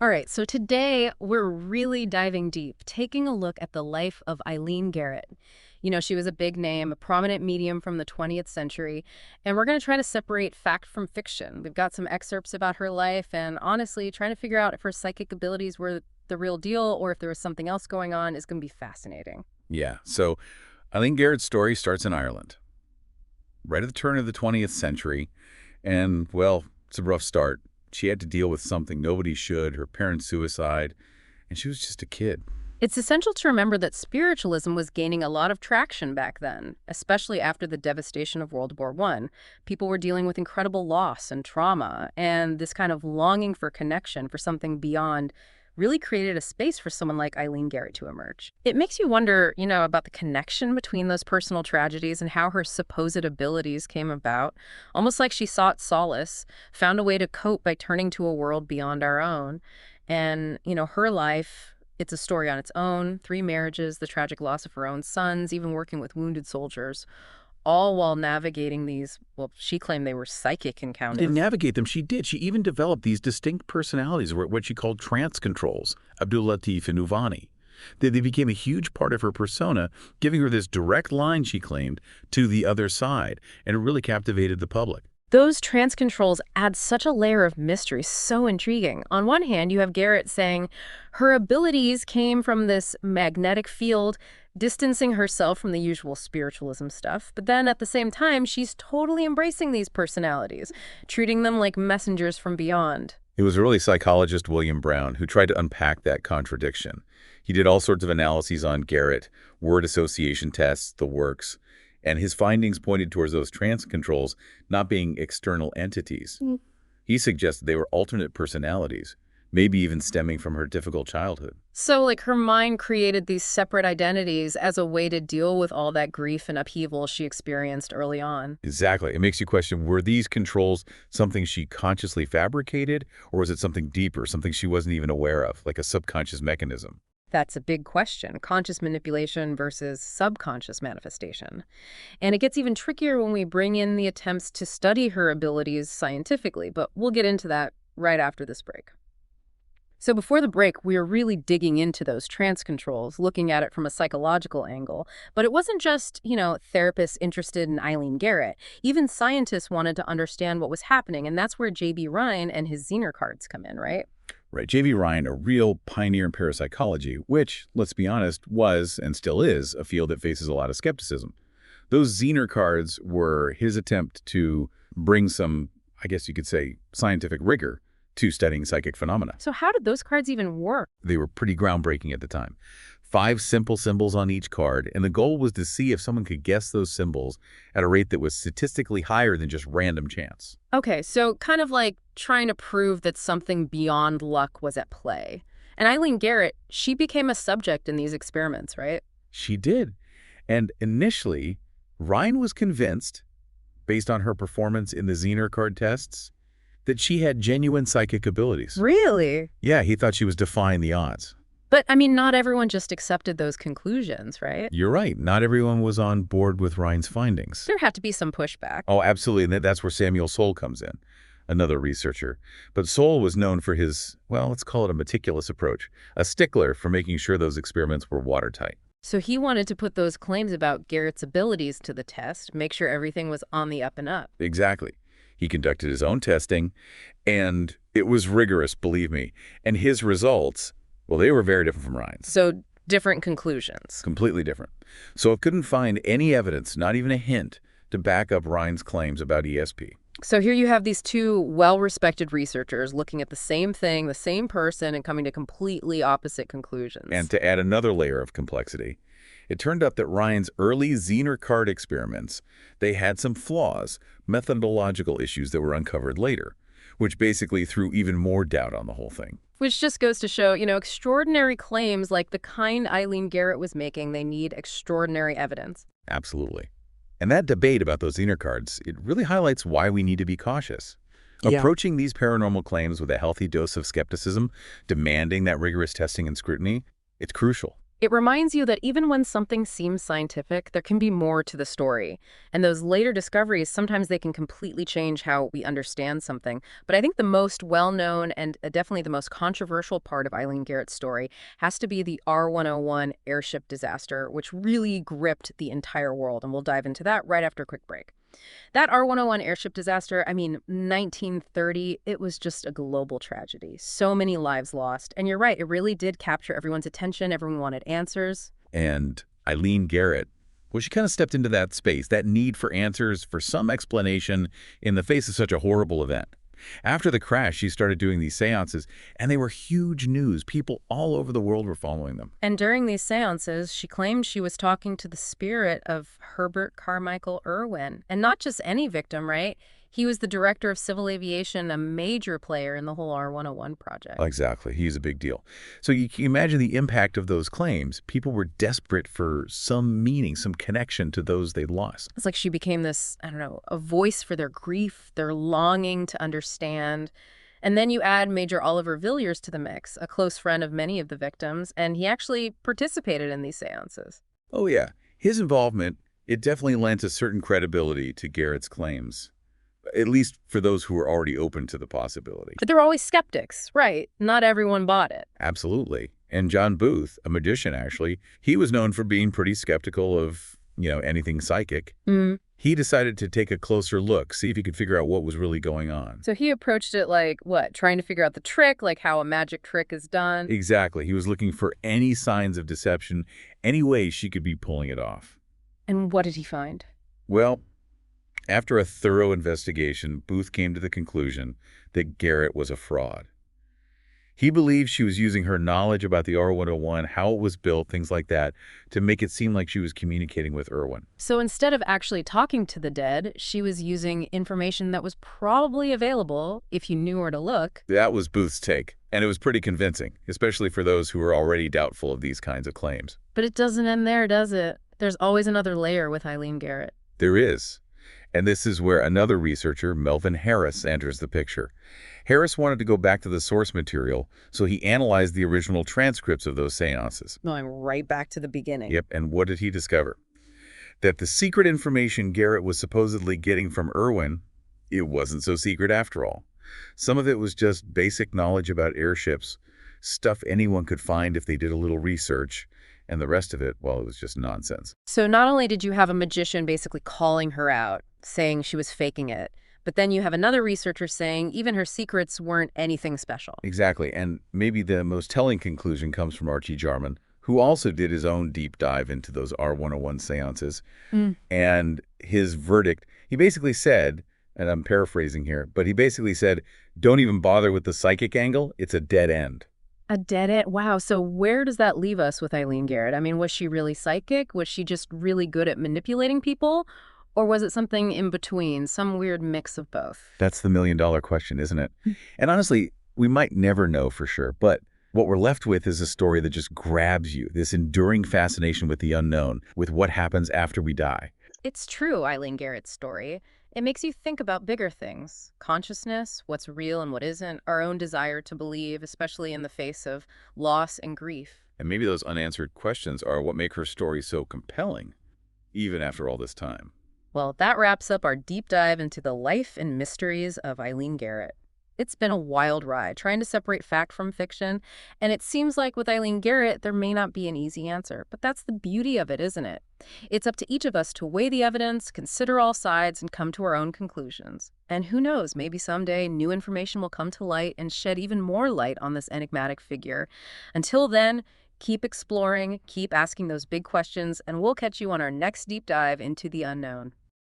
All right, so today we're really diving deep, taking a look at the life of Eileen Garrett. She was a big name, a prominent medium from the 20th century, and we're going to try to separate fact from fiction. We've got some excerpts about her life and honestly, trying to figure out if her psychic abilities were the real deal or if there was something else going on is going to be fascinating. Yeah, so Eileen Garrett's story starts in Ireland, right at the turn of the 20th century, and, well, it's a rough start. She had to deal with something nobody should, her parents' suicide, and she was just a kid. It's essential to remember that spiritualism was gaining a lot of traction back then, especially after the devastation of World War I. People were dealing with incredible loss and trauma, and this kind of longing for connection, for something beyond, really created a space for someone like Eileen Garrett to emerge. It makes you wonder, about the connection between those personal tragedies and how her supposed abilities came about. Almost like she sought solace, found a way to cope by turning to a world beyond our own. And, her life, it's a story on its own. 3 marriages, the tragic loss of her own sons, even working with wounded soldiers, all while navigating these, well, she claimed they were psychic encounters. To navigate them, she did. She even developed these distinct personalities, what she called trance controls, Abdul Latif and Uvani. They became a huge part of her persona, giving her this direct line, she claimed, to the other side, and it really captivated the public. Those trance controls add such a layer of mystery, so intriguing. On one hand, you have Garrett saying her abilities came from this magnetic field, distancing herself from the usual spiritualism stuff. But then at the same time, she's totally embracing these personalities, treating them like messengers from beyond. It was really psychologist William Brown who tried to unpack that contradiction. He did all sorts of analyses on Garrett, word association tests, the works, and his findings pointed towards those trance controls not being external entities. He suggested they were alternate personalities, maybe even stemming from her difficult childhood. So, her mind created these separate identities as a way to deal with all that grief and upheaval she experienced early on. Exactly. It makes you question, were these controls something she consciously fabricated, or was it something deeper, something she wasn't even aware of, like a subconscious mechanism? That's a big question, conscious manipulation versus subconscious manifestation. And it gets even trickier when we bring in the attempts to study her abilities scientifically, but we'll get into that right after this break. So before the break, we are really digging into those trance controls, looking at it from a psychological angle. But it wasn't just, therapists interested in Eileen Garrett. Even scientists wanted to understand what was happening, and that's where J.B. Rhine and his Zener cards come in, right? Right. J.B. Rhine, a real pioneer in parapsychology, which, let's be honest, was and still is a field that faces a lot of skepticism. Those Zener cards were his attempt to bring some, I guess you could say, scientific rigor to studying psychic phenomena. So how did those cards even work? They were pretty groundbreaking at the time. 5 simple symbols on each card, and the goal was to see if someone could guess those symbols at a rate that was statistically higher than just random chance. Okay, so kind of like trying to prove that something beyond luck was at play. And Eileen Garrett, she became a subject in these experiments, right? She did. And initially, Rhine was convinced, based on her performance in the Zener card tests, that she had genuine psychic abilities. Really? Yeah, he thought she was defying the odds. But, not everyone just accepted those conclusions, right? You're right. Not everyone was on board with Rhine's findings. There had to be some pushback. Oh, absolutely. And that's where Samuel Soule comes in, another researcher. But Soule was known for his, well, let's call it a meticulous approach, a stickler for making sure those experiments were watertight. So he wanted to put those claims about Garrett's abilities to the test, make sure everything was on the up and up. Exactly. He conducted his own testing, and it was rigorous, believe me. And his results, well, they were very different from Rhine's. So different conclusions. Completely different. So it couldn't find any evidence, not even a hint, to back up Rhine's claims about ESP. So here you have these 2 well-respected researchers looking at the same thing, the same person, and coming to completely opposite conclusions. And to add another layer of complexity, it turned out that Rhine's early Zener card experiments, they had some flaws, methodological issues that were uncovered later, which basically threw even more doubt on the whole thing. Which just goes to show, extraordinary claims like the kind Eileen Garrett was making, they need extraordinary evidence. Absolutely. And that debate about those Zener cards, it really highlights why we need to be cautious. Yeah. Approaching these paranormal claims with a healthy dose of skepticism, demanding that rigorous testing and scrutiny, it's crucial. It reminds you that even when something seems scientific, there can be more to the story. And those later discoveries, sometimes they can completely change how we understand something. But I think the most well-known and definitely the most controversial part of Eileen Garrett's story has to be the R101 airship disaster, which really gripped the entire world. And we'll dive into that right after a quick break. That R101 airship disaster, 1930, it was just a global tragedy. So many lives lost. And you're right, it really did capture everyone's attention. Everyone wanted answers. And Eileen Garrett, well, she kind of stepped into that space, that need for answers, for some explanation in the face of such a horrible event. After the crash, she started doing these séances, and they were huge news. People all over the world were following them. And during these seances, she claimed she was talking to the spirit of Herbert Carmichael Irwin. And not just any victim, right? He was the director of civil aviation, a major player in the whole R101 project. Exactly. He's a big deal. So you can imagine the impact of those claims. People were desperate for some meaning, some connection to those they'd lost. It's like she became this, a voice for their grief, their longing to understand. And then you add Major Oliver Villiers to the mix, a close friend of many of the victims, and he actually participated in these seances. Oh, yeah. His involvement, it definitely lent a certain credibility to Garrett's claims, at least for those who were already open to the possibility. But there were always skeptics, right? Not everyone bought it. Absolutely. And John Booth, a magician actually, he was known for being pretty skeptical of, anything psychic. He decided to take a closer look, see if he could figure out what was really going on. So he approached it like, what, trying to figure out the trick, like how a magic trick is done? Exactly. He was looking for any signs of deception, any way she could be pulling it off. And what did he find? Well, after a thorough investigation, Booth came to the conclusion that Garrett was a fraud. He believed she was using her knowledge about the R101, how it was built, things like that, to make it seem like she was communicating with Irwin. So instead of actually talking to the dead, she was using information that was probably available if you knew where to look. That was Booth's take, and it was pretty convincing, especially for those who were already doubtful of these kinds of claims. But it doesn't end there, does it? There's always another layer with Eileen Garrett. There is. And this is where another researcher, Melvin Harris, enters the picture. Harris wanted to go back to the source material, so he analyzed the original transcripts of those seances. Going right back to the beginning. Yep, and what did he discover? That the secret information Garrett was supposedly getting from Irwin, it wasn't so secret after all. Some of it was just basic knowledge about airships, stuff anyone could find if they did a little research, and the rest of it, well, it was just nonsense. So not only did you have a magician basically calling her out, saying she was faking it, but then you have another researcher saying even her secrets weren't anything special. Exactly, and maybe the most telling conclusion comes from Archie Jarman, who also did his own deep dive into those R101 seances. And his verdict, he basically said, and I'm paraphrasing here, but he basically said, don't even bother with the psychic angle, it's a dead end. A dead end? Wow. So where does that leave us with Eileen Garrett? Was she really psychic? Was she just really good at manipulating people? Or was it something in between, some weird mix of both? That's the million-dollar question, isn't it? And honestly, we might never know for sure, but what we're left with is a story that just grabs you, this enduring fascination with the unknown, with what happens after we die. It's true, Eileen Garrett's story. It makes you think about bigger things. Consciousness, what's real and what isn't, our own desire to believe, especially in the face of loss and grief. And maybe those unanswered questions are what make her story so compelling, even after all this time. Well, that wraps up our deep dive into the life and mysteries of Eileen Garrett. It's been a wild ride trying to separate fact from fiction, and it seems like with Eileen Garrett, there may not be an easy answer, but that's the beauty of it, isn't it? It's up to each of us to weigh the evidence, consider all sides, and come to our own conclusions. And who knows, maybe someday new information will come to light and shed even more light on this enigmatic figure. Until then, keep exploring, keep asking those big questions, and we'll catch you on our next deep dive into the unknown.